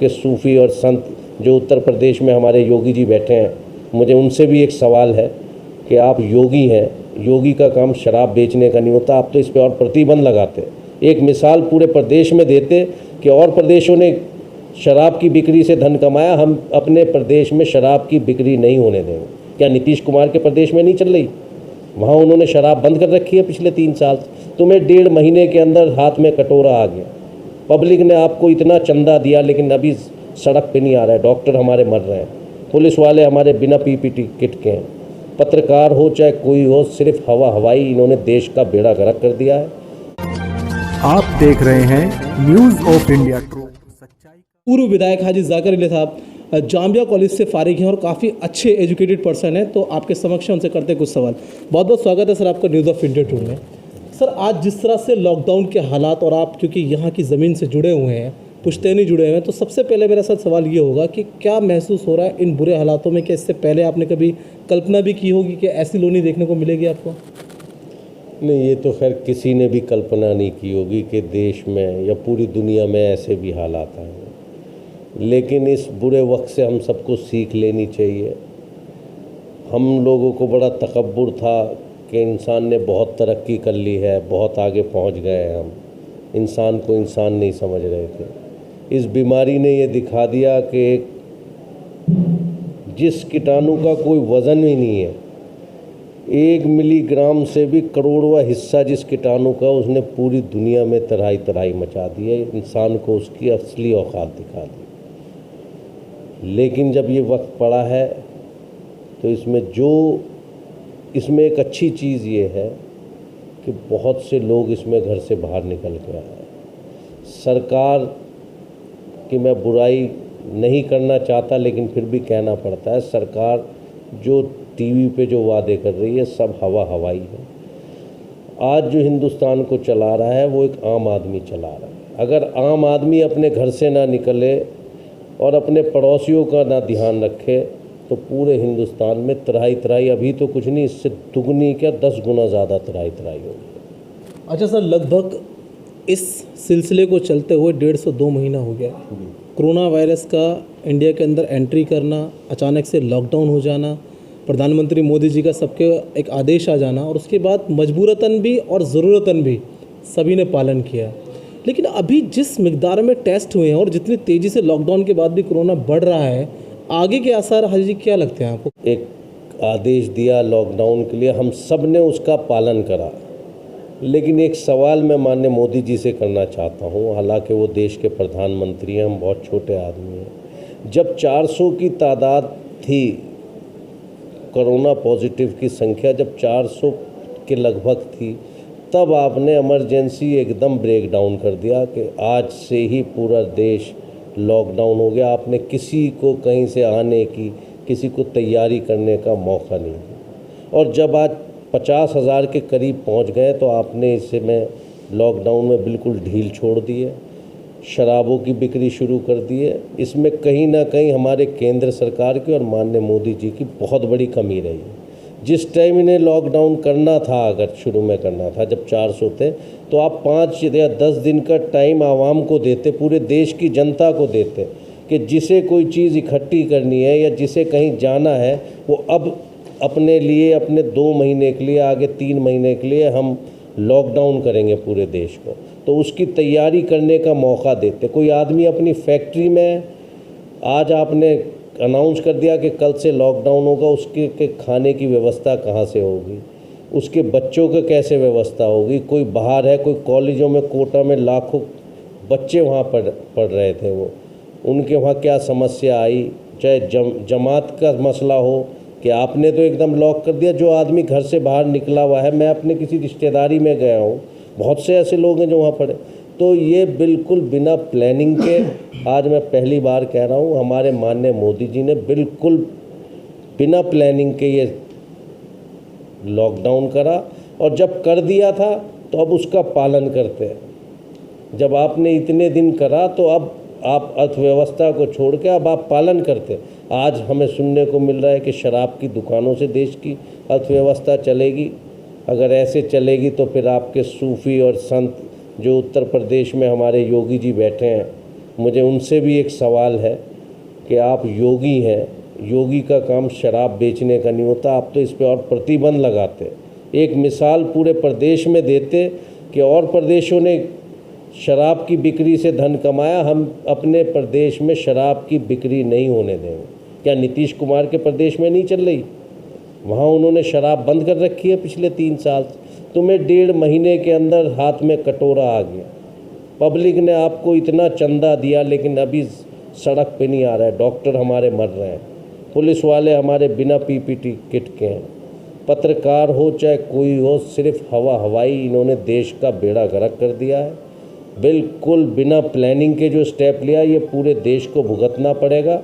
आपके सूफ़ी और संत जो उत्तर प्रदेश में हमारे योगी जी बैठे हैं, मुझे उनसे भी एक सवाल है कि आप योगी हैं, योगी का काम शराब बेचने का नहीं होता, आप तो इस पर और प्रतिबंध लगाते। एक मिसाल पूरे प्रदेश में देते कि और प्रदेशों ने शराब की बिक्री से धन कमाया, हम अपने प्रदेश में शराब की बिक्री नहीं होने देंगे। क्या नीतीश कुमार के प्रदेश में नहीं चल रही? वहाँ उन्होंने शराब बंद कर रखी है पिछले 3 साल। तुम्हें 1.5 महीने के अंदर हाथ में कटोरा आ गया। पब्लिक ने आपको इतना चंदा दिया, लेकिन अभी सड़क पे नहीं आ रहा है। डॉक्टर हमारे मर रहे हैं, पुलिस वाले हमारे बिना पीपीटी किट के हैं, पत्रकार हो चाहे कोई हो, सिर्फ हवाई इन्होंने देश का बेड़ा गर्क कर दिया है। आप देख रहे हैं न्यूज़ ऑफ इंडिया ट्रू। पूर्व विधायक हाजी जाकिर अली साहब जामिया कॉलेज से फारिग हैं और काफ़ी अच्छे एजुकेटेड पर्सन हैं, तो आपके समक्ष उनसे करते हैं कुछ सवाल। बहुत बहुत स्वागत है सर आपका न्यूज़ ऑफ इंडिया टू में। सर, आज जिस तरह से लॉकडाउन के हालात, और आप क्योंकि यहाँ की ज़मीन से जुड़े हुए हैं, पुश्तैनी जुड़े हुए हैं, तो सबसे पहले मेरा सर सवाल ये होगा कि क्या महसूस हो रहा है इन बुरे हालातों में? कि इससे पहले आपने कभी कल्पना भी की होगी कि ऐसी लोनी देखने को मिलेगी आपको? नहीं, ये तो खैर किसी ने भी कल्पना नहीं की होगी कि देश में या पूरी दुनिया में ऐसे भी हालात आएंगे। लेकिन इस बुरे वक्त से हम सबको सीख लेनी चाहिए। हम लोगों को बड़ा तकब्बुर था कि इंसान ने बहुत तरक्की कर ली है, बहुत आगे पहुंच गए हैं, हम इंसान को इंसान नहीं समझ रहे थे। इस बीमारी ने ये दिखा दिया कि जिस कीटाणु का कोई वज़न ही नहीं है, 1 मिलीग्राम से भी करोड़वां हिस्सा जिस कीटाणु का, उसने पूरी दुनिया में तराई तराई मचा दी है। इंसान को उसकी असली औकात दिखा दी। लेकिन जब ये वक्त पड़ा है तो इसमें एक अच्छी चीज़ ये है कि बहुत से लोग इसमें घर से बाहर निकल के आए। सरकार की मैं बुराई नहीं करना चाहता, लेकिन फिर भी कहना पड़ता है, सरकार जो टीवी पे जो वादे कर रही है सब हवाई है। आज जो हिंदुस्तान को चला रहा है वो एक आम आदमी चला रहा है। अगर आम आदमी अपने घर से ना निकले और अपने पड़ोसियों का ना ध्यान रखे तो पूरे हिंदुस्तान में तराई अभी तो कुछ नहीं, इससे दुगनी क्या 10 गुना ज़्यादा तराई होगी। अच्छा सर, लगभग इस सिलसिले को चलते हुए 1.5 से 2 महीना हो गया। कोरोना वायरस का इंडिया के अंदर एंट्री करना, अचानक से लॉकडाउन हो जाना, प्रधानमंत्री मोदी जी का सबके एक आदेश आ जाना, और उसके बाद मजबूरतन भी और ज़रूरतन भी सभी ने पालन किया। लेकिन अभी जिस मिकदार में टेस्ट हुए हैं और जितनी तेज़ी से लॉकडाउन के बाद भी कोरोना बढ़ रहा है, आगे के आसार हाजी जी क्या लगते हैं आपको? एक आदेश दिया लॉकडाउन के लिए, हम सब ने उसका पालन करा। लेकिन एक सवाल मैं माननीय मोदी जी से करना चाहता हूँ, हालांकि वो देश के प्रधानमंत्री हैं, हम बहुत छोटे आदमी हैं। जब 400 की तादाद थी, कोरोना पॉजिटिव की संख्या जब 400 के लगभग थी, तब आपने इमरजेंसी एकदम ब्रेक डाउन कर दिया कि आज से ही पूरा देश लॉकडाउन हो गया। आपने किसी को कहीं से आने की, किसी को तैयारी करने का मौका नहीं दिया। और जब आज 50,000 के करीब पहुंच गए तो आपने इसमें लॉकडाउन में बिल्कुल ढील छोड़ दी है, शराबों की बिक्री शुरू कर दी है। इसमें कहीं ना कहीं हमारे केंद्र सरकार की और माननीय मोदी जी की बहुत बड़ी कमी रही है। जिस टाइम इन्हें लॉकडाउन करना था, अगर शुरू में करना था जब 400 थे, तो आप 5 या 10 दिन का टाइम आवाम को देते, पूरे देश की जनता को देते कि जिसे कोई चीज़ इकट्ठी करनी है या जिसे कहीं जाना है, वो अब अपने लिए, अपने 2 महीने के लिए, आगे 3 महीने के लिए हम लॉकडाउन करेंगे पूरे देश को, तो उसकी तैयारी करने का मौका देते। कोई आदमी अपनी फैक्ट्री में, आज आपने अनाउंस कर दिया कि कल से लॉकडाउन होगा, उसके के खाने की व्यवस्था कहाँ से होगी, उसके बच्चों के कैसे व्यवस्था होगी? कोई बाहर है, कोई कॉलेजों में कोटा में लाखों बच्चे वहाँ पढ़ रहे थे, वो उनके वहाँ क्या समस्या आई? चाहे जमात का मसला हो कि आपने तो एकदम लॉक कर दिया। जो आदमी घर से बाहर निकला हुआ है, मैं अपने किसी रिश्तेदारी में गया हूँ, बहुत से ऐसे लोग हैं जो वहाँ पढ़े, तो ये बिल्कुल बिना प्लानिंग के, आज मैं पहली बार कह रहा हूँ, हमारे माननीय मोदी जी ने बिल्कुल बिना प्लानिंग के ये लॉकडाउन करा। और जब कर दिया था तो अब उसका पालन करते हैं। जब आपने इतने दिन करा तो अब आप अर्थव्यवस्था को छोड़ के अब आप पालन करते। आज हमें सुनने को मिल रहा है कि शराब की दुकानों से देश की अर्थव्यवस्था चलेगी। अगर ऐसे चलेगी तो फिर आपके सूफ़ी और संत जो उत्तर प्रदेश में हमारे योगी जी बैठे हैं, मुझे उनसे भी एक सवाल है कि आप योगी हैं, योगी का काम शराब बेचने का नहीं होता, आप तो इस पे और प्रतिबंध लगाते, एक मिसाल पूरे प्रदेश में देते कि और प्रदेशों ने शराब की बिक्री से धन कमाया, हम अपने प्रदेश में शराब की बिक्री नहीं होने देंगे। क्या नीतीश कुमार के प्रदेश में नहीं चल रही? वहाँ उन्होंने शराब बंद कर रखी है पिछले 3 साल। तुम्हें 1.5 महीने के अंदर हाथ में कटोरा आ गया, पब्लिक ने आपको इतना चंदा दिया लेकिन अभी सड़क पे नहीं आ रहा है, डॉक्टर हमारे मर रहे हैं, पुलिस वाले हमारे बिना पीपीटी किट के हैं, पत्रकार हो चाहे कोई हो, सिर्फ हवाई इन्होंने देश का बेड़ा गर्क कर दिया है। बिल्कुल बिना प्लानिंग के जो स्टेप लिया, ये पूरे देश को भुगतना पड़ेगा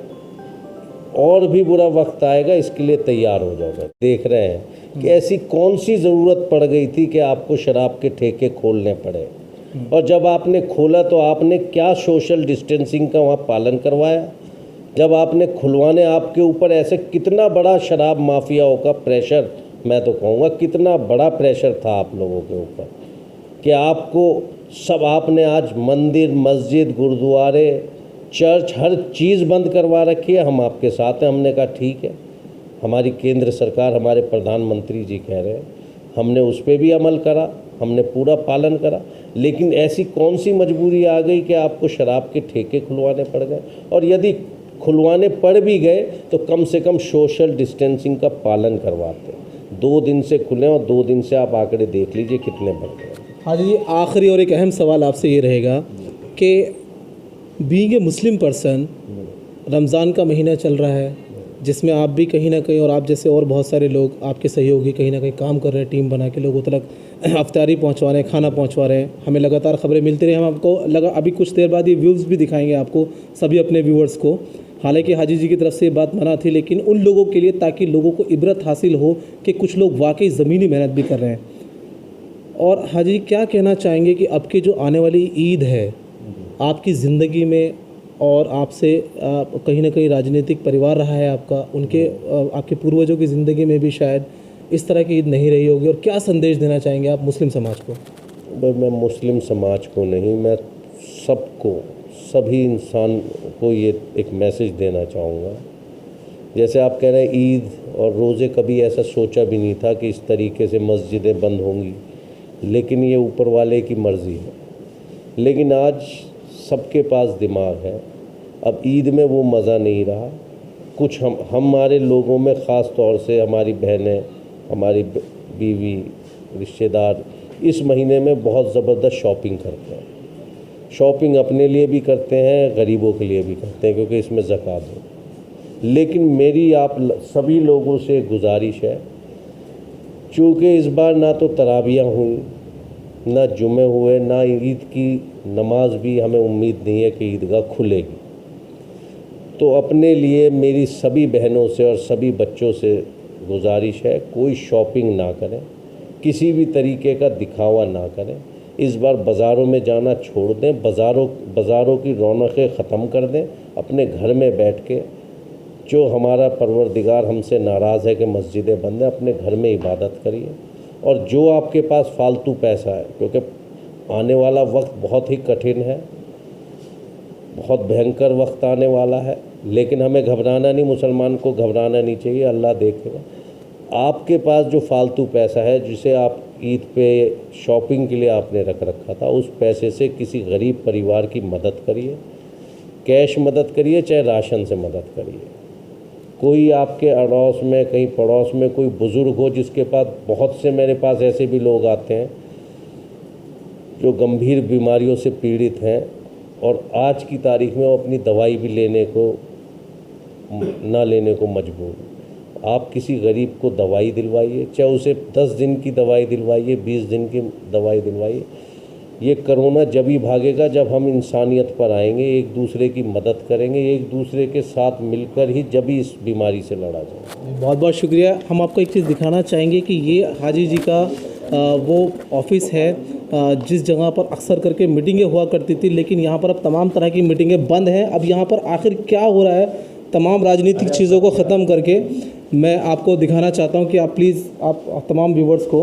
और भी बुरा वक्त आएगा, इसके लिए तैयार हो जाओगे। देख रहे हैं कि ऐसी कौन सी ज़रूरत पड़ गई थी कि आपको शराब के ठेके खोलने पड़े, और जब आपने खोला तो आपने क्या सोशल डिस्टेंसिंग का वहाँ पालन करवाया? जब आपने खुलवाने, आपके ऊपर ऐसे कितना बड़ा शराब माफियाओं का प्रेशर, मैं तो कहूँगा कितना बड़ा प्रेशर था आप लोगों के ऊपर कि आपको सब, आपने आज मंदिर, मस्जिद, गुरुद्वारे, चर्च, हर चीज़ बंद करवा रखी है। हम आपके साथ हैं। हमने कहा ठीक है, हमारी केंद्र सरकार, हमारे प्रधानमंत्री जी कह रहे हैं, हमने उस पर भी अमल करा, हमने पूरा पालन करा, लेकिन ऐसी कौन सी मजबूरी आ गई कि आपको शराब के ठेके खुलवाने पड़ गए? और यदि खुलवाने पड़ भी गए तो कम से कम सोशल डिस्टेंसिंग का पालन करवाते। 2 दिन से खुले और 2 दिन से आप आंकड़े देख लीजिए कितने बढ़ गए। हाँ जी, आखिरी और एक अहम सवाल आपसे ये रहेगा कि being a Muslim person, Ramzan का महीना चल रहा है जिसमें आप भी कहीं ना कहीं, और आप जैसे और बहुत सारे लोग आपके सहयोगी कहीं ना कहीं काम कर रहे हैं, टीम बना के लोगों तक अफ्तारी पहुंचवा रहे हैं, खाना पहुंचवा रहे हैं, हमें लगातार खबरें मिलती रही। हम आपको अभी कुछ देर बाद ये व्यूज़ भी दिखाएंगे आपको, सभी अपने व्यूअर्स को। हालांकि हाजी जी की तरफ से ये बात मना थी, लेकिन उन लोगों के लिए, ताकि लोगों को इबरत हासिल हो कि कुछ लोग वाकई ज़मीनी मेहनत भी कर रहे हैं। और हाजी जी क्या कहना चाहेंगे कि अब की जो आने वाली ईद है आपकी ज़िंदगी में, और आपसे कहीं ना कहीं राजनीतिक परिवार रहा है आपका, उनके आपके पूर्वजों की ज़िंदगी में भी शायद इस तरह की ईद नहीं रही होगी, और क्या संदेश देना चाहेंगे आप मुस्लिम समाज को? भाई, मैं मुस्लिम समाज को नहीं, मैं सबको, सभी इंसान को ये एक मैसेज देना चाहूँगा। जैसे आप कह रहे हैं ईद और रोज़े, कभी ऐसा सोचा भी नहीं था कि इस तरीके से मस्जिदें बंद होंगी, लेकिन ये ऊपर वाले की मर्ज़ी है। लेकिन आज सबके पास दिमाग है, अब ईद में वो मज़ा नहीं रहा। कुछ हमारे लोगों में, ख़ास तौर से हमारी बहनें, हमारी बीवी, रिश्तेदार इस महीने में बहुत ज़बरदस्त शॉपिंग करते हैं। शॉपिंग अपने लिए भी करते हैं, गरीबों के लिए भी करते हैं, क्योंकि इसमें ज़कात है। लेकिन मेरी आप सभी लोगों से गुजारिश है, चूँकि इस बार ना तो तरावियाँ हुई, ना जुमे हुए, ना ईद की नमाज भी हमें उम्मीद नहीं है कि ईदगाह खुलेगी, तो अपने लिए मेरी सभी बहनों से और सभी बच्चों से गुजारिश है, कोई शॉपिंग ना करें, किसी भी तरीके का दिखावा ना करें। इस बार बाज़ारों में जाना छोड़ दें, बाज़ारों की रौनकें ख़त्म कर दें, अपने घर में बैठ के, जो हमारा परवरदिगार हमसे नाराज़ है कि मस्जिदें बंद हैं, अपने घर में इबादत करिए। और जो आपके पास फालतू पैसा है, क्योंकि आने वाला वक्त बहुत ही कठिन है, बहुत भयंकर वक्त आने वाला है, लेकिन हमें घबराना नहीं, मुसलमान को घबराना नहीं चाहिए, अल्लाह देखेगा। आपके पास जो फालतू पैसा है, जिसे आप ईद पे शॉपिंग के लिए आपने रख रखा था, उस पैसे से किसी गरीब परिवार की मदद करिए, कैश मदद करिए, चाहे राशन से मदद करिए। कोई आपके अड़ोस में, कहीं पड़ोस में कोई बुज़ुर्ग हो जिसके पास, बहुत से मेरे पास ऐसे भी लोग आते हैं जो गंभीर बीमारियों से पीड़ित हैं, और आज की तारीख में वो अपनी दवाई भी लेने को ना लेने को मजबूर। आप किसी गरीब को दवाई दिलवाइए, चाहे उसे 10 दिन की दवाई दिलवाइए, 20 दिन की दवाई दिलवाइए। ये कोरोना जब ही भागेगा जब हम इंसानियत पर आएंगे, एक दूसरे की मदद करेंगे, एक दूसरे के साथ मिलकर ही जब ही इस बीमारी से लड़ा जाए। बहुत बहुत शुक्रिया। हम आपको एक चीज़ दिखाना चाहेंगे कि ये हाजी जी का वो ऑफिस है जिस जगह पर अक्सर करके मीटिंगें हुआ करती थी, लेकिन यहाँ पर अब तमाम तरह की मीटिंगें बंद हैं। अब यहाँ पर आखिर क्या हो रहा है, तमाम राजनीतिक चीज़ों को ख़त्म करके मैं आपको दिखाना चाहता हूं कि आप प्लीज़ आप तमाम व्यूवर्स को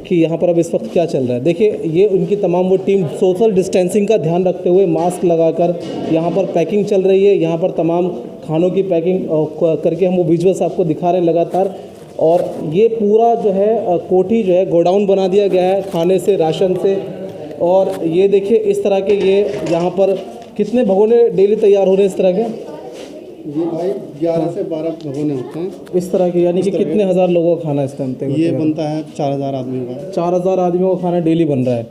कि यहाँ पर अब इस वक्त क्या चल रहा है। देखिए ये उनकी तमाम वो टीम सोशल डिस्टेंसिंग का ध्यान रखते हुए मास्क लगाकर यहाँ पर पैकिंग चल रही है। यहाँ पर तमाम खानों की पैकिंग करके हम वो विजुअल्स आपको दिखा रहे हैं लगातार। और ये पूरा जो है कोठी जो है गोडाउन बना दिया गया है खाने से, राशन से। और ये देखिए इस तरह के ये यहाँ पर कितने भगोने डेली तैयार हो रहे हैं इस तरह के? ये भाई 11 से 12 भगोने होते हैं इस तरह के, यानी कि कितने हज़ार लोगों का खाना इस टाइम पे? ये बनता है 4000 आदमियों का। 4000 आदमियों का खाना डेली बन रहा है।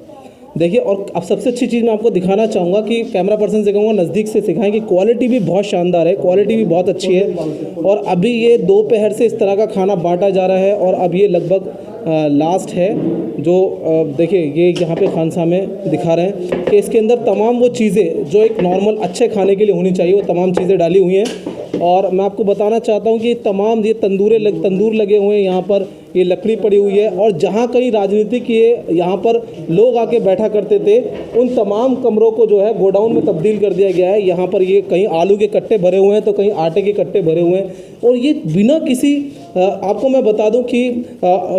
देखिए, और अब सबसे अच्छी चीज़ मैं आपको दिखाना चाहूँगा कि कैमरा पर्सन से कहूँगा नज़दीक से सिखाएं कि क्वालिटी भी बहुत शानदार है, क्वालिटी भी बहुत अच्छी है। और अभी ये दोपहर से इस तरह का खाना बांटा जा रहा है और अब ये लगभग लास्ट है जो देखिए ये यहाँ पे खानसा में दिखा रहे हैं कि इसके अंदर तमाम वो चीज़ें जो एक नॉर्मल अच्छे खाने के लिए होनी चाहिए वो तमाम चीज़ें डाली हुई हैं। और मैं आपको बताना चाहता हूँ कि तमाम ये तंदूर लगे हुए हैं, यहाँ पर ये लकड़ी पड़ी हुई है। और जहाँ कहीं राजनीतिक ये यहाँ पर लोग आके बैठा करते थे उन तमाम कमरों को जो है गोडाउन में तब्दील कर दिया गया है। यहाँ पर ये कहीं आलू के कट्टे भरे हुए हैं तो कहीं आटे के कट्टे भरे हुए हैं। और ये बिना किसी आपको मैं बता दूं कि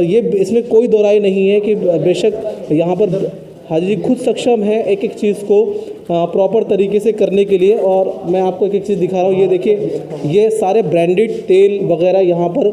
ये इसमें कोई दो राय नहीं है कि बेशक यहाँ पर हाजी जी खुद सक्षम है एक एक चीज़ को प्रॉपर तरीके से करने के लिए। और मैं आपको एक एक चीज़ दिखा रहा हूँ, ये देखिए ये सारे ब्रांडेड तेल वगैरह यहाँ पर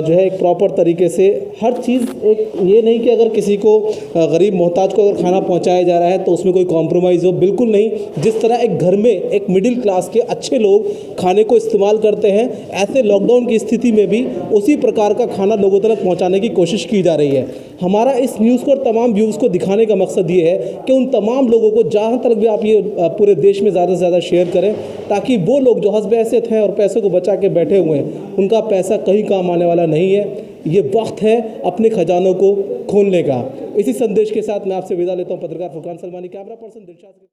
जो है एक प्रॉपर तरीके से हर चीज़, एक ये नहीं कि अगर किसी को गरीब मोहताज को अगर खाना पहुँचाया जा रहा है तो उसमें कोई कॉम्प्रोमाइज़ हो, बिल्कुल नहीं। जिस तरह एक घर में एक मिडिल क्लास के अच्छे लोग खाने को इस्तेमाल करते हैं, ऐसे लॉकडाउन की स्थिति में भी उसी प्रकार का खाना लोगों तक पहुँचाने की कोशिश की जा रही है। हमारा इस न्यूज़ को और तमाम व्यूज़ को दिखाने का मकसद ये है कि उन तमाम लोगों को जहाँ तक भी आप ये पूरे देश में ज़्यादा से ज़्यादा शेयर करें ताकि वो लोग जो हसबहसियत हैं और पैसे को बचा के बैठे हुए हैं उनका पैसा कहीं काम आने वाला नहीं है। ये वक्त है अपने खजानों को खोलने का। इसी संदेश के साथ मैं आपसे विदा लेता हूँ। पत्रकार फुरकान सलमानी, कैमरा पर्सन दिलशाद।